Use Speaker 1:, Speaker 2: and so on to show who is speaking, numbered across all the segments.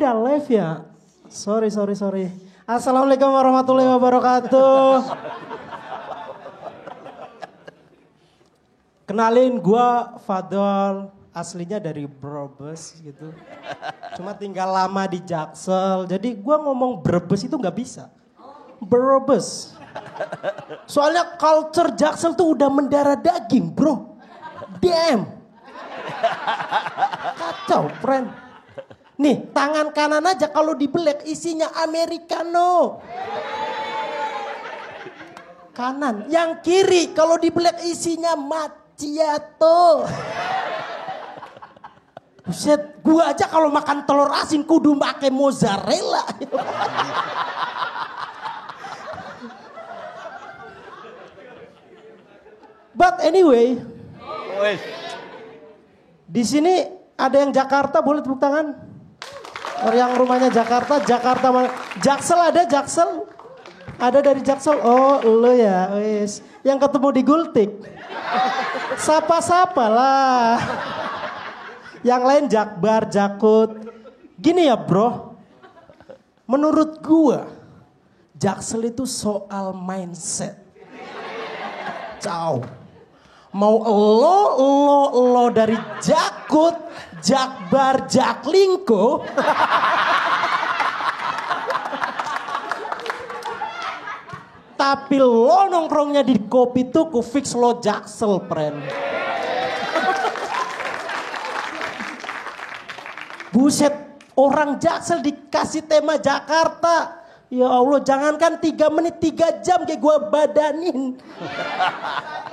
Speaker 1: udah live ya? Sorry. Assalamualaikum warahmatullahi wabarakatuh. Kenalin, gue Fadol, aslinya dari Brebes gitu. Cuma tinggal lama di Jaksel, jadi gue ngomong Brebes itu gak bisa. Brebes. Soalnya culture Jaksel tuh udah mendarah daging bro. Damn. Kacau, friend. Nih, tangan kanan aja kalau dibelek isinya Americano. Kanan. Yang kiri kalau dibelek isinya macchiato. Buset, gua aja kalau makan telur asin kudu pakai mozzarella. But anyway, di sini ada yang Jakarta, boleh tepuk tangan? Yang rumahnya Jakarta mana? Jaksel ada Jaksel? Ada dari Jaksel? Oh, lo ya, wis. Yang ketemu di Gultik. Sapa-sapa lah. Yang lain Jakbar, Jakut. Gini ya bro, menurut gua, Jaksel itu soal mindset. Ciao. Mau lo dari Jakut, Jakbar, Jaklingko. Tapi lo nongkrongnya di kopi tuku, fix lo Jaksel, friend. Buset, orang Jaksel dikasih tema Jakarta. Ya Allah, jangankan 3 menit, 3 jam kayak gue badanin.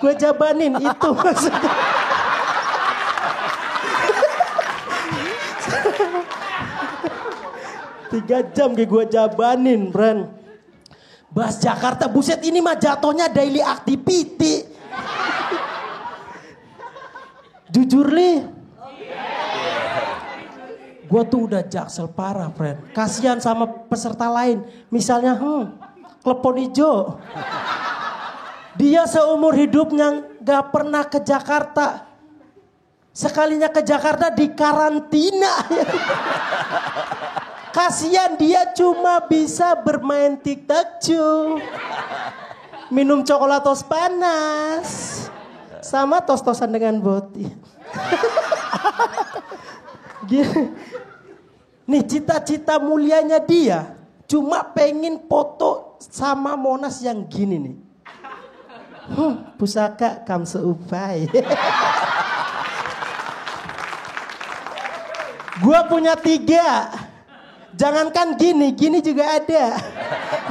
Speaker 1: Gue jabanin, itu maksudnya. Tiga jam kayak gue jabanin, friend. Bahas Jakarta, buset ini mah jatuhnya daily activity. Jujur li. Gue tuh udah Jaksel parah, friend. Kasihan sama peserta lain. Misalnya, Klepon Ijo. Dia seumur hidupnya gak pernah ke Jakarta. Sekalinya ke Jakarta di karantina. Kasihan dia cuma bisa bermain TikTok, minum coklatos panas. Sama tos-tosan dengan boti. Nih cita-cita mulianya dia cuma pengen foto sama Monas yang gini nih. Pusaka kam seupai. Gua punya 3. Jangankan gini juga ada.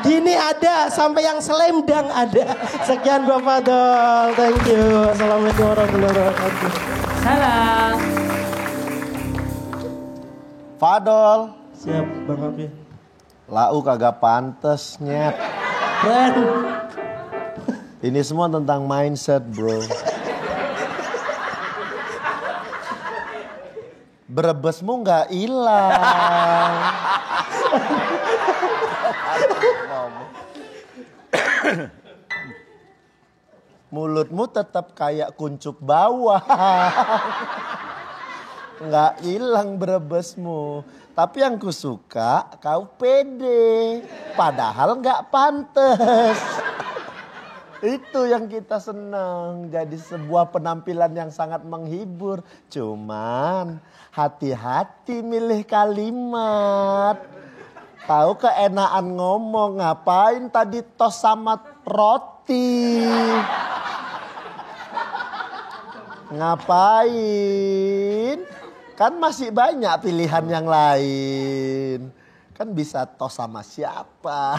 Speaker 1: Gini ada, sampai yang selendang ada. Sekian gua Fadol, thank you. Assalamualaikum warahmatullahi wabarakatuh.
Speaker 2: Salam.
Speaker 3: Fadol.
Speaker 1: Siap, Bang Api.
Speaker 3: Lau kagak pantes, nyet.
Speaker 1: Friend.
Speaker 3: Ini semua tentang mindset, bro. Brebesmu nggak hilang. Mulutmu tetap kayak kuncup bawah. Nggak hilang Brebesmu. Tapi yang kusuka kau pede. Padahal nggak pantes. Itu yang kita senang. Jadi sebuah penampilan yang sangat menghibur. Cuman hati-hati milih kalimat. Tahu keenaan ngomong. Ngapain tadi tos sama roti? Ngapain? Kan masih banyak pilihan yang lain. Kan bisa tos sama siapa.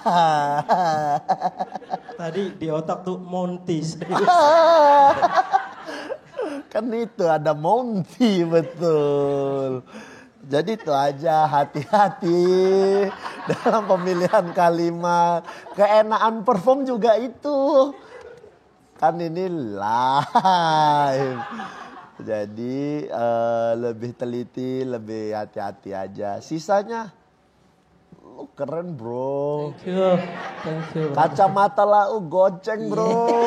Speaker 1: Tadi di otak tuh Monty.
Speaker 3: Kan itu ada Monty, betul. Jadi itu aja, hati-hati dalam pemilihan kalimat. Keenaan perform juga itu. Kan ini live. Jadi lebih teliti, lebih hati-hati aja. Sisanya lu keren bro.
Speaker 1: Thank you.
Speaker 3: Kacamata lau goceng bro.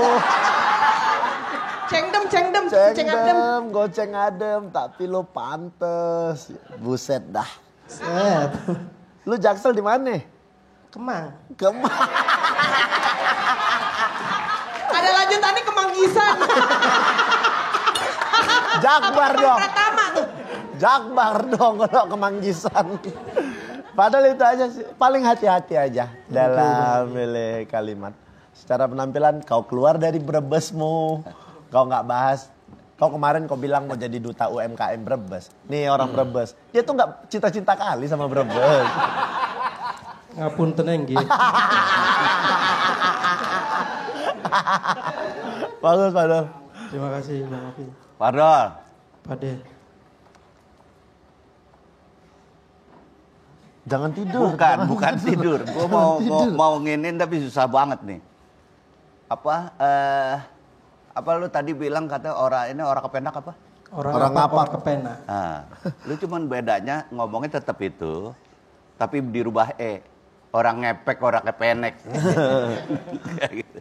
Speaker 2: Cengdem,
Speaker 3: Goceng adem. Tapi lu pantes. Buset dah.
Speaker 1: Set.
Speaker 3: Lu Jaksel di mana?
Speaker 1: Kemang.
Speaker 3: Kemang.
Speaker 2: Ada lanjutannya Kemanggisan.
Speaker 3: Jakbar dong.
Speaker 2: Pratama tuh.
Speaker 3: Jakbar dong kalau Kemanggisan. Padahal itu aja sih. Paling hati-hati aja dalam milih kalimat. Secara penampilan kau keluar dari Brebesmu. Kau nggak bahas. Kau kemarin kau bilang mau jadi duta UMKM Brebes. Nih orang Brebes. Dia tuh nggak cinta-cinta kali sama Brebes.
Speaker 1: Ngapunten nggih.
Speaker 3: Bagus, Padol.
Speaker 1: Terima kasih Bang Oki.
Speaker 4: Padol.
Speaker 1: Pade.
Speaker 3: Jangan tidur.
Speaker 4: Bukan tidur. Gue mau nginin tapi susah banget nih. Apa lu tadi bilang kata orang kepenak apa?
Speaker 1: Orang apa? Orang kepenak.
Speaker 4: Nah, lu cuman bedanya ngomongnya tetap itu, tapi dirubah Orang ngepek, orang kepenek. Kayak gitu.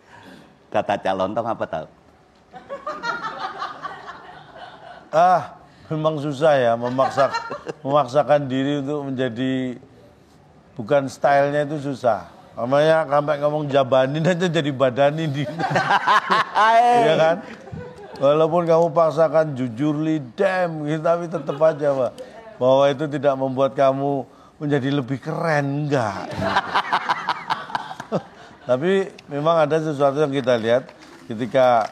Speaker 4: Kata calontong apa tahu?
Speaker 5: Memang susah ya memaksakan diri untuk menjadi bukan stylenya itu susah. Namanya sampai ngomong jabanin aja jadi badanin di. Iya kan? Walaupun kamu paksakan jujur lidem gitu, tapi tetap aja Pak, bahwa itu tidak membuat kamu menjadi lebih keren, enggak. Tapi memang ada sesuatu yang kita lihat ketika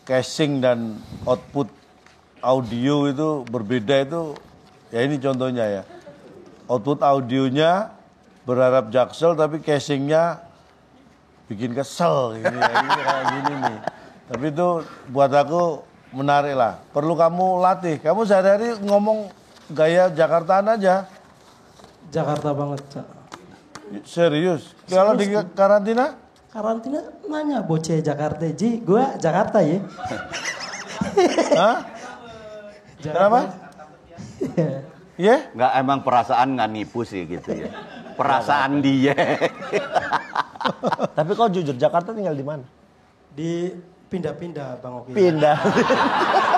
Speaker 5: casing dan output audio itu berbeda itu, ya ini contohnya ya. Output audionya berharap Jaksel tapi casingnya bikin kesel gini, ya, ini kayak gini nih. Tapi itu buat aku menarik lah. Perlu kamu latih. Kamu sehari-hari ngomong gaya Jakartaan aja.
Speaker 1: Jakarta banget, Cak.
Speaker 5: Serius? Kalau di karantina?
Speaker 1: Karantina nanya bocah Jakarta. Ji, gua Jakarta ya.
Speaker 5: Hah? Kenapa? Iya?
Speaker 4: Nggak, emang perasaan nggak nipu sih gitu ya. Perasaan dia.
Speaker 3: Tapi kau jujur, Jakarta tinggal di mana?
Speaker 1: Di pindah-pindah Bang Oki.
Speaker 3: Pindah.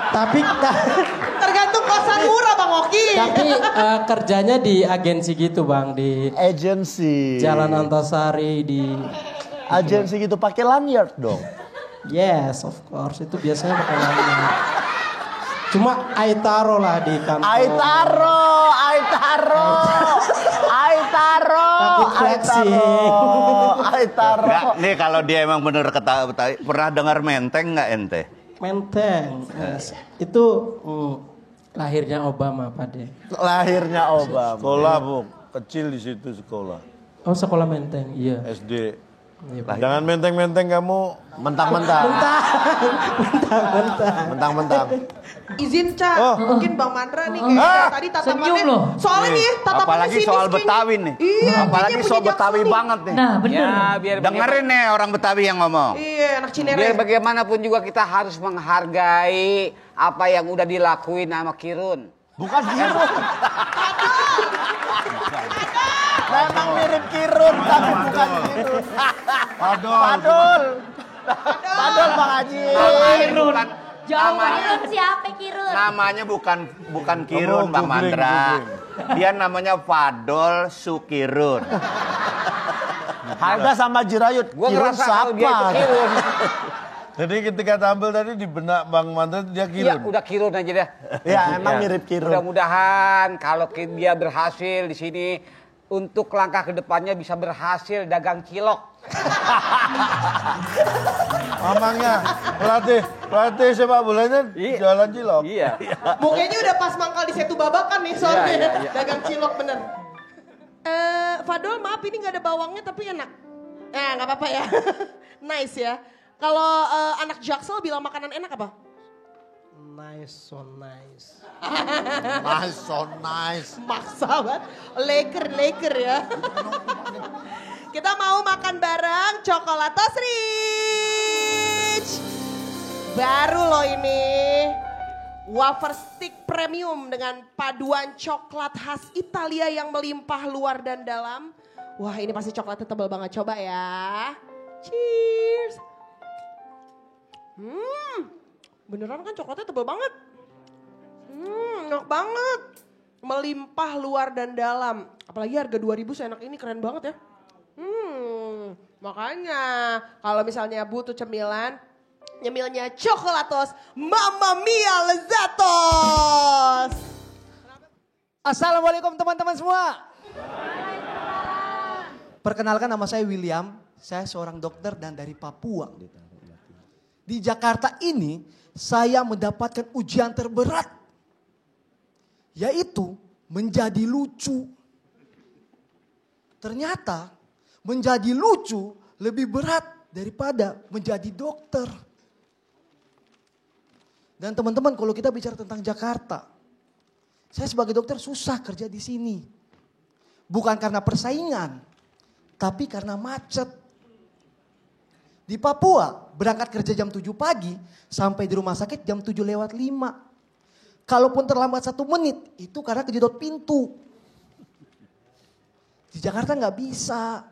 Speaker 1: Tapi
Speaker 2: Tergantung kosan murah Bang Oki.
Speaker 1: tapi kerjanya di agensi gitu Bang, di
Speaker 3: Agensi.
Speaker 1: Jalan Antasari di
Speaker 3: Agensi gitu pakai lanyard dong.
Speaker 1: Yes, of course. Itu biasanya pakai lanyard. Cuma Aitaro lah di kantor.
Speaker 3: Aitaro.
Speaker 1: Takut flexing.
Speaker 3: Aitaro.
Speaker 4: Nggak, nih kalau dia emang bener ketahui, pernah dengar menteng nggak ente?
Speaker 1: Menteng. Yes. Itu lahirnya Obama, Pade.
Speaker 3: Lahirnya Obama.
Speaker 5: Sekolah, Bu. Kecil di situ sekolah.
Speaker 1: Oh, sekolah Menteng. Iya.
Speaker 5: SD.
Speaker 1: Iya,
Speaker 5: Jangan menteng-menteng kamu.
Speaker 3: Mentang-mentang.
Speaker 2: Izin Cak,
Speaker 5: Oh.
Speaker 2: mungkin Bang Mandra nih kayak tadi tatapannya.
Speaker 6: Senyum loh.
Speaker 2: Soalnya nih tatapannya
Speaker 4: Apalagi
Speaker 2: sinis
Speaker 4: soal
Speaker 2: kayaknya.
Speaker 4: Betawi nih.
Speaker 2: Iya,
Speaker 4: Apalagi
Speaker 2: kayaknya
Speaker 4: soal
Speaker 2: punya
Speaker 4: Betawi
Speaker 2: Jaksel nih.
Speaker 4: banget nih.
Speaker 6: Nah bener.
Speaker 7: Ya, biar
Speaker 4: Dengerin nih orang Betawi yang ngomong.
Speaker 2: Iya, anak Cinere.
Speaker 7: biar bagaimanapun juga kita harus menghargai apa yang udah dilakuin sama Kirun.
Speaker 3: Bukan Kirun. Memang mirip Kirun tapi bukan Kirun. Padol Bang Haji.
Speaker 7: Kirun.
Speaker 6: Jauh
Speaker 7: Namanya,
Speaker 6: banget siapa Kirun?
Speaker 4: Namanya bukan Kirun,
Speaker 5: Kamu
Speaker 4: Bang
Speaker 5: googling,
Speaker 4: Mandra.
Speaker 5: googling.
Speaker 4: Dia namanya Fadol Sukirun.
Speaker 3: Harga sama Jirayut.
Speaker 7: Gue
Speaker 3: Kirun
Speaker 7: ngerasa kalau dia itu
Speaker 3: siapa?
Speaker 7: Kirun.
Speaker 5: Jadi ketika tampil tadi di benak Bang Mandra dia
Speaker 7: Iya,
Speaker 5: Kirun.
Speaker 7: udah Kirun aja dah.
Speaker 3: Ya emang mirip Kirun.
Speaker 7: Mudah-mudahan kalau dia berhasil di sini untuk langkah ke depannya bisa berhasil dagang cilok.
Speaker 5: Mamangnya pelatih sepak bolanya jualan cilok.
Speaker 7: Iya.
Speaker 2: Mukanya udah pas mangkal di Setu Babakan nih soalnya.
Speaker 7: Iya.
Speaker 2: Dagang cilok bener. Fadol maaf ini gak ada bawangnya tapi enak. Gak apa-apa ya. Nice ya. Kalau anak Jaksel bilang makanan enak apa?
Speaker 1: Nice, so nice.
Speaker 3: Nice, so nice.
Speaker 2: Maksa banget. Leker ya. Kita mau makan bareng Coklatos Rich. Baru loh ini. Wafer stick premium dengan paduan coklat khas Italia yang melimpah luar dan dalam. Wah ini pasti coklatnya tebal banget. Coba ya. Cheers. Beneran kan coklatnya tebal banget. Enak banget. melimpah luar dan dalam. Apalagi harga 2.000 seenak ini keren banget ya. Makanya kalau misalnya butuh cemilan, nyemilnya Coklatos Mamma Mia Lezatos.
Speaker 6: Assalamualaikum teman-teman semua. Perkenalkan, nama saya William. Saya seorang dokter dan dari Papua. Di Jakarta ini saya mendapatkan ujian terberat. Yaitu menjadi lucu. Ternyata menjadi lucu lebih berat daripada menjadi dokter. Dan teman-teman, kalau kita bicara tentang Jakarta, saya sebagai dokter susah kerja di sini. Bukan karena persaingan, tapi karena macet. Di Papua berangkat kerja jam 7 pagi sampai di rumah sakit jam 7:05. Kalaupun terlambat 1 menit itu karena kejedot pintu. Di Jakarta nggak bisa.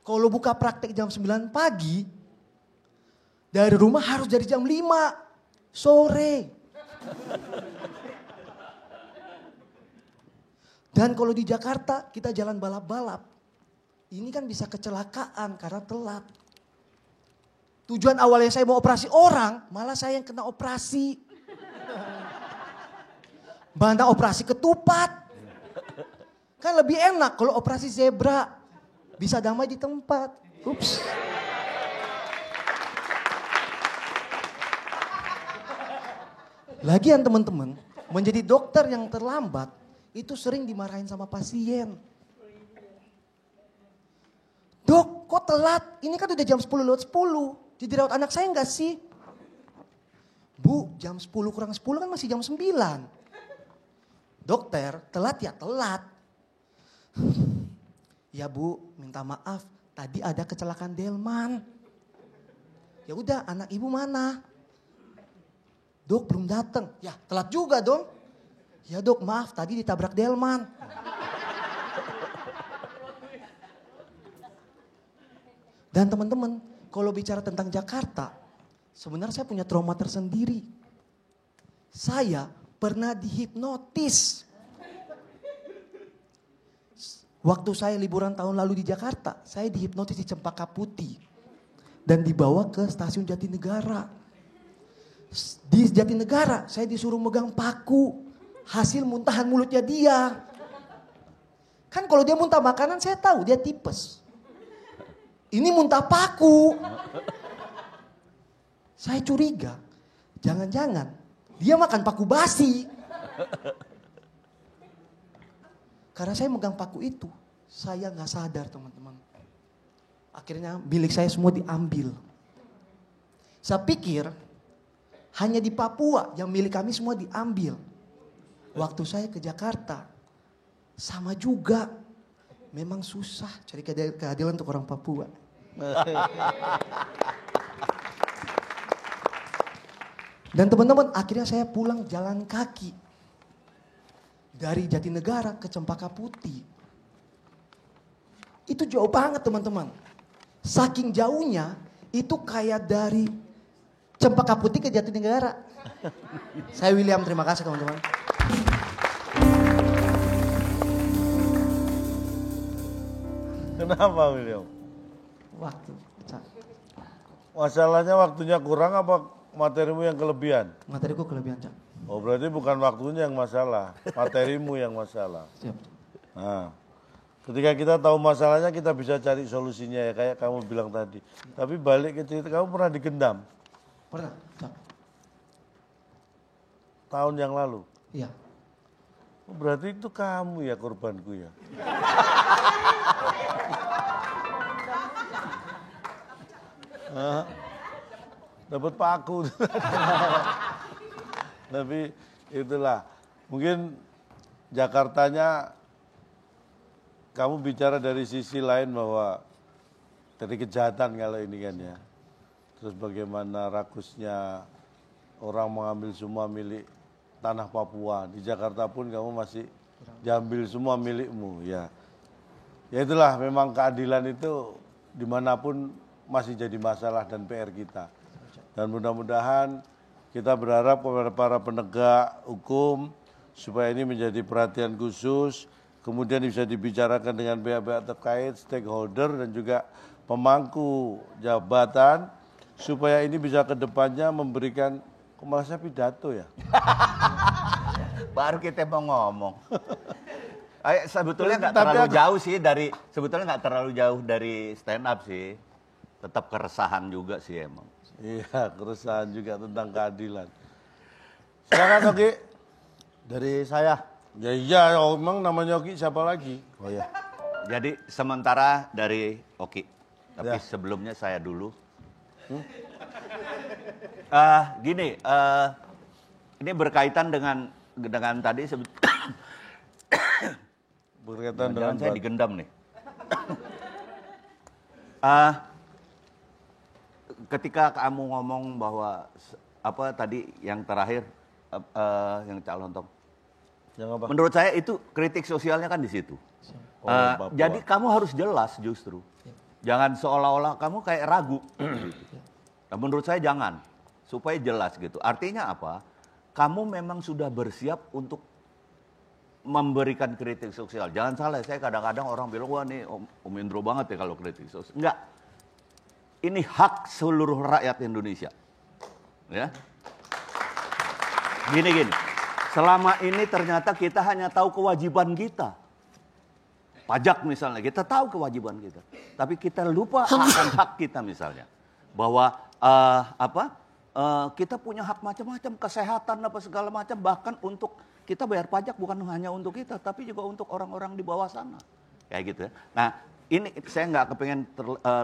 Speaker 6: Kalau buka praktek jam 9 pagi, dari rumah harus dari jam 5 sore. Dan kalau di Jakarta kita jalan balap-balap, ini kan bisa kecelakaan karena telat. Tujuan awalnya saya mau operasi orang, malah saya yang kena operasi. Mana operasi ketupat. Kan lebih enak kalau operasi zebra. Bisa damai di tempat. Ups. Lagian teman-teman, menjadi dokter yang terlambat itu sering dimarahin sama pasien. Dok, kok telat? Ini kan udah jam 10:10. Jadi rawat anak saya enggak sih? Bu, jam 10 kurang 10 kan masih jam 9. Dokter, telat ya telat. Ya Bu, minta maaf. Tadi ada kecelakaan delman. Ya udah, anak ibu mana? Dok, belum datang. Ya, telat juga dong. Ya dok, maaf tadi ditabrak delman. Dan teman-teman, kalau bicara tentang Jakarta, sebenarnya saya punya trauma tersendiri. Saya pernah dihipnotis. Waktu saya liburan tahun lalu di Jakarta, saya dihipnotis di Cempaka Putih. Dan dibawa ke stasiun Jatinegara. Di Jatinegara, saya disuruh megang paku. Hasil muntahan mulutnya dia. Kan kalau dia muntah makanan saya tahu dia tipes. Ini muntah paku. Saya curiga, jangan-jangan dia makan paku basi. Karena saya megang paku itu, saya gak sadar teman-teman. Akhirnya milik saya semua diambil. Saya pikir hanya di Papua yang milik kami semua diambil. Waktu saya ke Jakarta, sama juga. Memang susah cari keadilan untuk orang Papua. Dan teman-teman, akhirnya saya pulang jalan kaki. Dari Jatinegara ke Cempaka Putih. Itu jauh banget teman-teman. Saking jauhnya, itu kayak dari Cempaka Putih ke Jatinegara. Saya William, terima kasih teman-teman.
Speaker 5: Kenapa William?
Speaker 6: Waktu.
Speaker 5: Masalahnya waktunya kurang apa materimu yang kelebihan?
Speaker 6: Materiku kelebihan, Cak.
Speaker 5: Oh berarti bukan waktunya yang masalah, materimu yang masalah.
Speaker 6: Siap.
Speaker 5: Nah, ketika kita tahu masalahnya kita bisa cari solusinya ya kayak kamu bilang tadi. Tapi balik ke cerita, kamu pernah digendam?
Speaker 6: Pernah, Cak.
Speaker 5: Tahun yang lalu?
Speaker 6: Iya.
Speaker 5: Oh, berarti itu kamu ya korbanku ya? Dapat paku. Tapi itulah, mungkin Jakartanya kamu bicara dari sisi lain bahwa dari kejahatan kalau ini kan ya. Terus bagaimana rakusnya orang mengambil semua milik tanah Papua. Di Jakarta pun kamu masih diambil semua milikmu ya. Ya itulah memang keadilan itu dimanapun masih jadi masalah dan PR kita. Dan mudah-mudahan kita berharap kepada para penegak hukum supaya ini menjadi perhatian khusus, kemudian bisa dibicarakan dengan pihak-pihak terkait, stakeholder dan juga pemangku jabatan, supaya ini bisa ke depannya memberikan, kok malah saya pidato ya?
Speaker 4: Baru kita mau ngomong. Sebetulnya nggak terlalu jauh sih dari stand up sih. Tetap keresahan juga sih emang.
Speaker 5: Iya, keresahan juga tentang keadilan. Silakan Oki.
Speaker 3: Dari saya.
Speaker 5: Ya iya, emang namanya Oki siapa lagi?
Speaker 3: Oh ya.
Speaker 4: Jadi sementara dari Oki. Tapi
Speaker 3: Ya.
Speaker 4: sebelumnya saya dulu. Gini, ini berkaitan dengan tadi
Speaker 5: Berkaitan
Speaker 4: jangan
Speaker 5: dengan
Speaker 4: saya digendam nih. Ketika kamu ngomong bahwa apa tadi yang terakhir yang Cak Lontong.
Speaker 5: yang apa?
Speaker 4: Menurut saya itu kritik sosialnya kan di situ.
Speaker 5: Papua.
Speaker 4: Jadi kamu harus jelas justru. Jangan seolah-olah kamu kayak ragu. Nah, menurut saya jangan. Supaya jelas gitu. Artinya apa? Kamu memang sudah bersiap untuk memberikan kritik sosial. Jangan salah, saya kadang-kadang orang bilang, wah nih Om Indro banget ya kalau kritik sosial. Enggak. Ini hak seluruh rakyat Indonesia. Ya. Gini. Selama ini ternyata kita hanya tahu kewajiban kita. Pajak misalnya, kita tahu kewajiban kita. Tapi kita lupa akan hak kita misalnya. Bahwa kita punya hak macam-macam, kesehatan apa segala macam. Bahkan untuk kita bayar pajak bukan hanya untuk kita, tapi juga untuk orang-orang di bawah sana. Kayak gitu ya. Nah ini saya nggak kepengen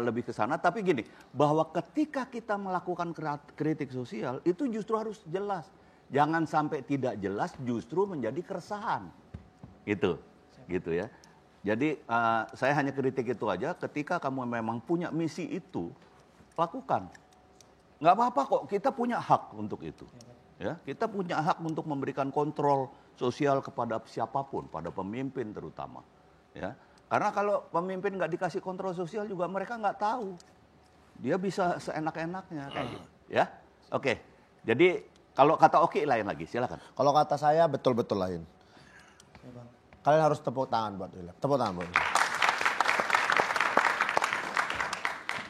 Speaker 4: lebih ke sana, tapi gini. Bahwa ketika kita melakukan kritik sosial, itu justru harus jelas. Jangan sampai tidak jelas justru menjadi keresahan. Gitu ya. Jadi saya hanya kritik itu aja, ketika kamu memang punya misi itu, lakukan. Nggak apa-apa kok, kita punya hak untuk itu. Ya, kita punya hak untuk memberikan kontrol sosial kepada siapapun, pada pemimpin terutama. Ya, karena kalau pemimpin nggak dikasih kontrol sosial juga mereka nggak tahu. Dia bisa seenak-enaknya kayak gitu. Ya, oke. Jadi kalau kata Oki lain lagi, silakan.
Speaker 3: Kalau kata saya betul-betul lain. Kalian harus tepuk tangan buat William. Tepuk tangan buat William.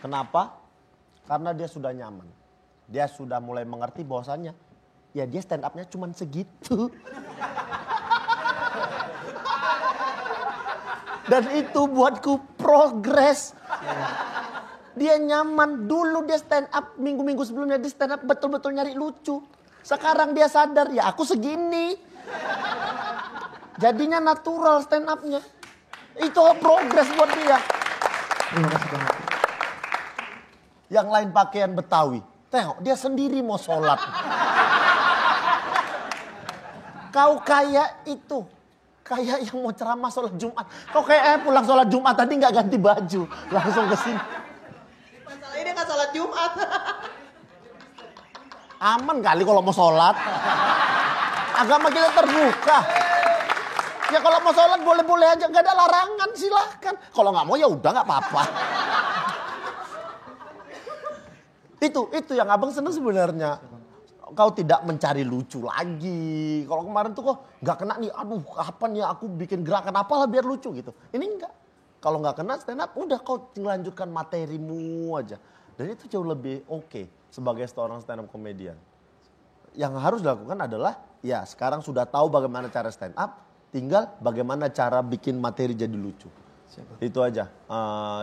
Speaker 3: Kenapa? Karena dia sudah nyaman. Dia sudah mulai mengerti bahwasannya, ya dia stand up-nya cuma segitu. Dan itu buatku progres. Dia nyaman. Dulu dia stand up, minggu-minggu sebelumnya dia stand up betul-betul nyari lucu. Sekarang dia sadar, ya aku segini. Jadinya natural stand up-nya. Itu progres buat dia. Yang lain pakaian Betawi. Tengok, dia sendiri mau sholat. Kau kayak itu. Kayak yang mau ceramah sholat Jumat. Kau kayak pulang sholat Jumat tadi gak ganti baju. Langsung ke sini.
Speaker 2: Masalahnya dia gak sholat Jumat.
Speaker 3: Aman kali kalau mau sholat. Agama kita terbuka. Ya kalau mau sholat boleh-boleh aja. Gak ada larangan, silahkan. Kalau gak mau ya udah gak apa-apa. Itu yang abang seneng sebenarnya. Kau tidak mencari lucu lagi. Kalau kemarin tuh kok nggak kena nih, aduh kapan ya aku bikin gerakan apalah biar lucu gitu. Ini enggak. Kalau nggak kena stand up, udah kau lanjutkan materimu aja. Dan itu jauh lebih oke sebagai seorang stand up comedian. Yang harus dilakukan adalah, ya sekarang sudah tahu bagaimana cara stand up, tinggal bagaimana cara bikin materi jadi lucu. Itu aja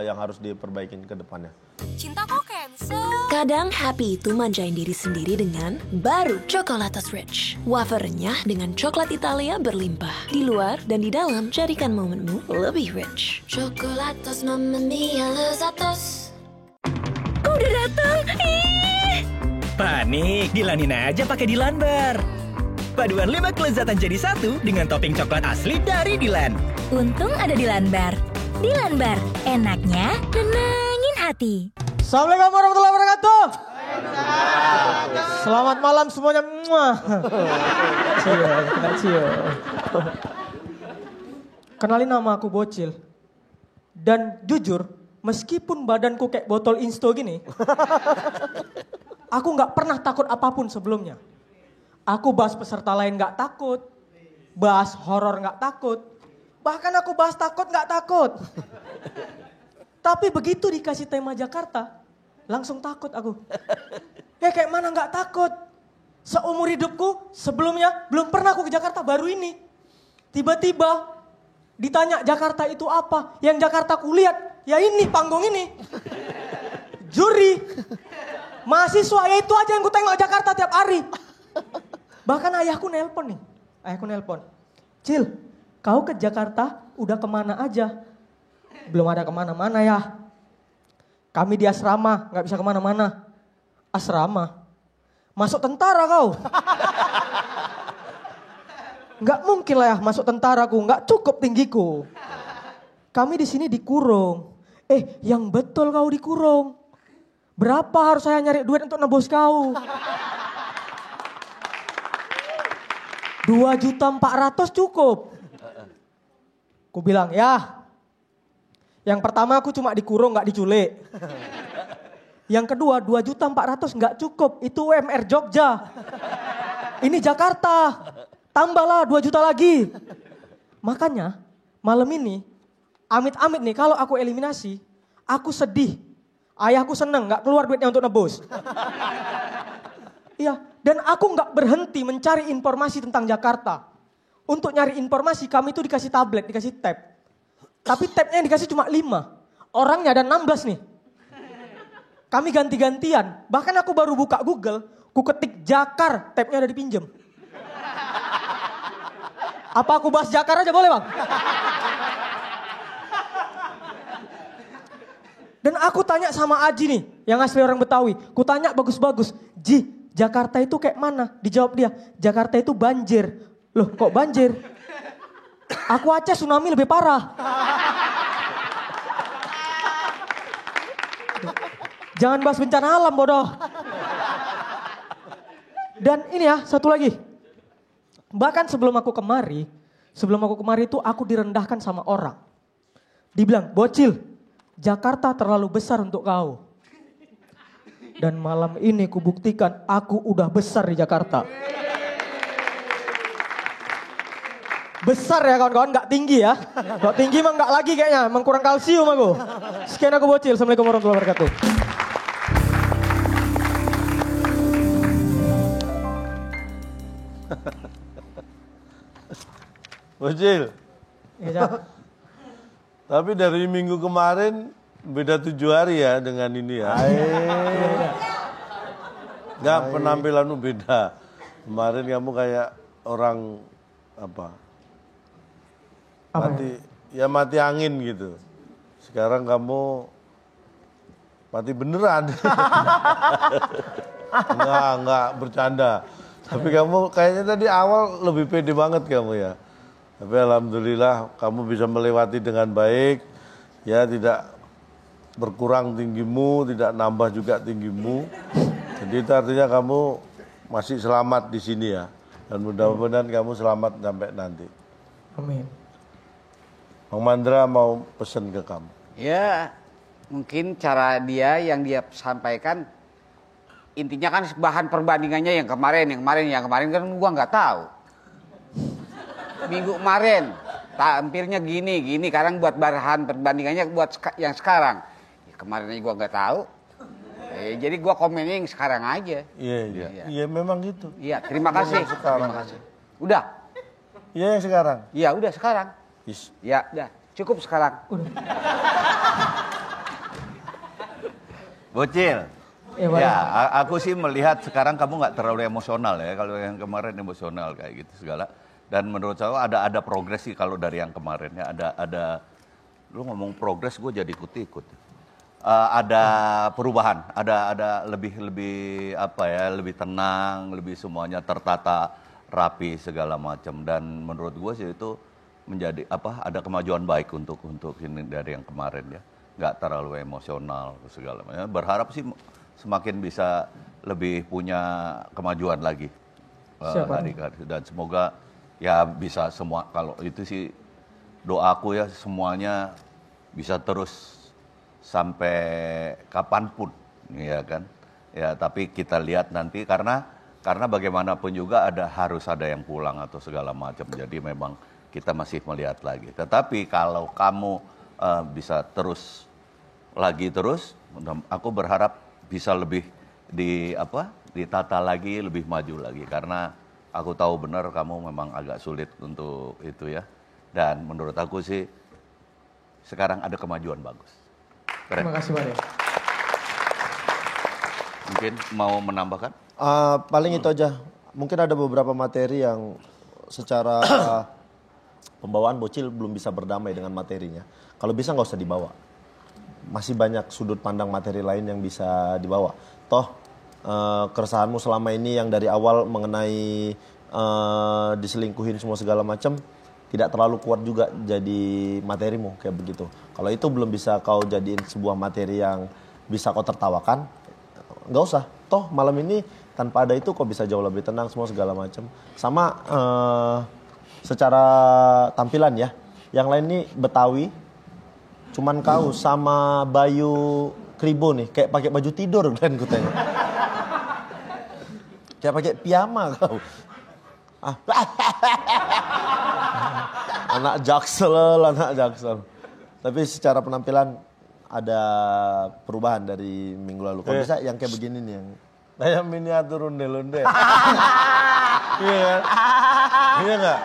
Speaker 3: yang harus diperbaikin ke depannya.
Speaker 8: Cinta kok cancel? Kadang happy itu manjain diri sendiri dengan baru Chocolatos Rich. Wafer renyah dengan coklat Italia berlimpah. Di luar dan di dalam, jadikan momenmu lebih rich. Chocolatos Mamma Mia Lezatos. Kok udah datang? Ih!
Speaker 9: Panik, dilanin aja pakai Dilan Bar. Paduan 5 kelezatan jadi satu dengan topping coklat asli dari Dilan.
Speaker 8: Untung ada Dilan Bar. Dilan Bar, enaknya nenangin hati.
Speaker 1: Assalamualaikum warahmatullahi wabarakatuh. Selamat malam semuanya. Cio. Kenalin, nama aku Bocil. Dan jujur, meskipun badanku kayak botol Insto gini, aku nggak pernah takut apapun sebelumnya. Aku bahas peserta lain nggak takut, bahas horor nggak takut. Bahkan aku bahas takut nggak takut. Tapi begitu dikasih tema Jakarta, langsung takut aku. Kayak mana nggak takut? Seumur hidupku sebelumnya belum pernah aku ke Jakarta, baru ini. Tiba-tiba ditanya Jakarta itu apa? Yang Jakarta ku lihat, ya ini panggung ini. Juri. Mahasiswa, ya itu aja yang ku tengok Jakarta tiap hari. Bahkan ayahku nelpon nih. Ayahku nelpon. Cil, kau ke Jakarta udah kemana aja? Belum ada kemana-mana ya. Kami di asrama, gak bisa kemana-mana. Asrama? Masuk tentara kau. Gak mungkin lah ya masuk tentara ku, gak cukup tinggiku. Kami di sini dikurung. Yang betul kau dikurung. Berapa harus saya nyari duit untuk nebus kau? 2.400.000 cukup. Ku bilang, ya. Yang pertama aku cuma dikurung, gak diculik. Yang kedua 2.400.000 gak cukup. Itu UMR Jogja. Ini Jakarta. Tambahlah 2 juta lagi. Makanya malam ini, amit-amit nih kalau aku eliminasi, aku sedih. Ayahku seneng gak keluar duitnya untuk nebus. Iya, dan aku gak berhenti mencari informasi tentang Jakarta. Untuk nyari informasi kami itu dikasih tablet, dikasih tab. Tapi tabnya yang dikasih cuma 5. Orangnya ada 16 nih. Kami ganti-gantian. Bahkan aku baru buka Google, ku ketik Jakar, tabnya ada dipinjem. Apa aku bahas Jakar aja boleh bang? Dan aku tanya sama Aji nih, yang asli orang Betawi. Ku tanya bagus-bagus, Ji, Jakarta itu kayak mana? Dijawab dia, Jakarta itu banjir. Loh kok banjir? Aku Aceh tsunami lebih parah. Jangan bahas bencana alam bodoh. Dan ini ya, satu lagi. Bahkan sebelum aku kemari itu aku direndahkan sama orang. Dibilang, bocil, Jakarta terlalu besar untuk kau. Dan malam ini kubuktikan aku udah besar di Jakarta. Besar ya kawan-kawan, gak tinggi ya. Gak tinggi mah gak lagi kayaknya, emang kurang kalsium aku. Sekian aku bocil, Assalamualaikum warahmatullahi wabarakatuh.
Speaker 5: Bocil.
Speaker 1: Ya,
Speaker 5: Tapi dari minggu kemarin beda 7 hari ya dengan ini ya. Enggak, penampilanmu beda. Kemarin kamu kayak orang apa? Mati angin gitu. Sekarang kamu mati beneran. Enggak bercanda. Tapi kamu kayaknya tadi awal lebih pede banget kamu ya. Tapi alhamdulillah kamu bisa melewati dengan baik. Ya tidak berkurang tinggimu, tidak nambah juga tinggimu. Jadi itu artinya kamu masih selamat di sini ya. Dan mudah-mudahan kamu selamat sampai nanti.
Speaker 1: Amin.
Speaker 5: Bang Mandra mau pesan ke kamu.
Speaker 7: Ya, mungkin cara dia yang dia sampaikan intinya kan bahan perbandingannya yang kemarin kan gua nggak tahu. Minggu kemarin tampilnya gini, sekarang buat bahan perbandingannya buat yang sekarang. Ya, kemarin gua nggak tahu. Jadi gua komennya yang sekarang aja.
Speaker 5: Iya memang gitu.
Speaker 7: Iya, terima kasih.
Speaker 5: Sekarang.
Speaker 7: Terima kasih. Udah.
Speaker 5: Iya yang sekarang.
Speaker 7: Iya udah sekarang. Ya, udah cukup sekarang.
Speaker 4: Bocil. Ya, aku sih melihat sekarang kamu nggak terlalu emosional ya. Kalau yang kemarin emosional kayak gitu segala. Dan menurut saya ada progres sih kalau dari yang kemarin ya. Ada lu ngomong progres, gue jadi ikut-ikut. Ada perubahan, ada lebih apa ya, lebih tenang, lebih semuanya tertata rapi segala macam. Dan menurut gue sih itu menjadi apa? Ada kemajuan baik untuk ini dari yang kemarin ya. Nggak terlalu emosional segala macam. Berharap sih semakin bisa lebih punya kemajuan lagi dan semoga ya bisa semua, kalau itu sih doaku ya semuanya bisa terus sampai kapanpun ya kan ya. Tapi kita lihat nanti karena Karena bagaimanapun juga harus ada yang pulang atau segala macam. Jadi memang kita masih melihat lagi. Tetapi kalau kamu bisa terus, aku berharap bisa lebih ditata lagi, lebih maju lagi. Karena aku tahu benar kamu memang agak sulit untuk itu ya. Dan menurut aku sih sekarang ada kemajuan bagus. Keren.
Speaker 1: Terima kasih banyak.
Speaker 4: Mungkin mau menambahkan?
Speaker 3: Paling itu aja. Mungkin ada beberapa materi yang secara pembawaan Bocil belum bisa berdamai dengan materinya. Kalau bisa nggak usah dibawa. Masih banyak sudut pandang materi lain yang bisa dibawa. Toh keresahanmu selama ini yang dari awal mengenai diselingkuhin semua segala macam tidak terlalu kuat juga jadi materimu kayak begitu. Kalau itu belum bisa kau jadiin sebuah materi yang bisa kau tertawakan, nggak usah. Toh malam ini tanpa ada itu kau bisa jauh lebih tenang semua segala macam. Sama secara tampilan ya, yang lain nih Betawi, cuman kau sama Bayu Kribo nih kayak pakai baju tidur dan ku tengok. Kayak pakai piyama kau. Anak Jaksel. Tapi secara penampilan ada perubahan dari minggu lalu. Kalau bisa yang kayak begini nih yang
Speaker 5: kayak miniatur onde-onde. Iya kan? Iya nggak?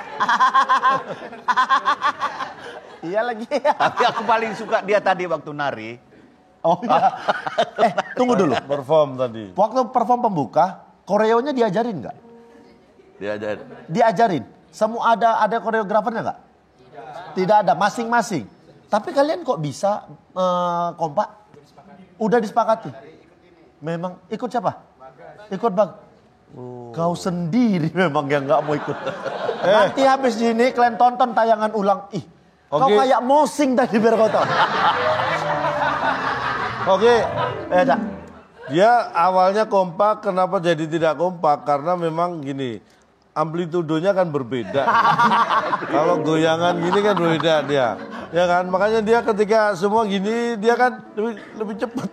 Speaker 3: iya lagi.
Speaker 4: Tapi aku paling suka dia tadi waktu nari.
Speaker 3: Oh iya. Tunggu dulu.
Speaker 5: Perform tadi.
Speaker 3: Waktu perform pembuka, koreonya diajarin nggak? Diajarin. Semua ada koreografernya nggak? Tidak ada, masing-masing. Tapi kalian kok bisa kompak? Udah disepakati. Memang ikut siapa? Ikut Bang. Kau sendiri memang yang nggak mau ikut. Nanti habis ini kalian tonton tayangan ulang. Ih, kau kayak mosing tadi biar kau tahu.
Speaker 5: Oke.
Speaker 3: Cak.
Speaker 5: Dia awalnya kompak, kenapa jadi tidak kompak? Karena memang gini, amplitudonya kan berbeda. Kalau goyangan gini kan berbeda dia. Ya kan, makanya dia ketika semua gini dia kan lebih cepat.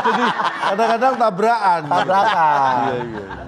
Speaker 5: Jadi kadang-kadang tabrakan.
Speaker 3: Tabrakan.
Speaker 5: Iya.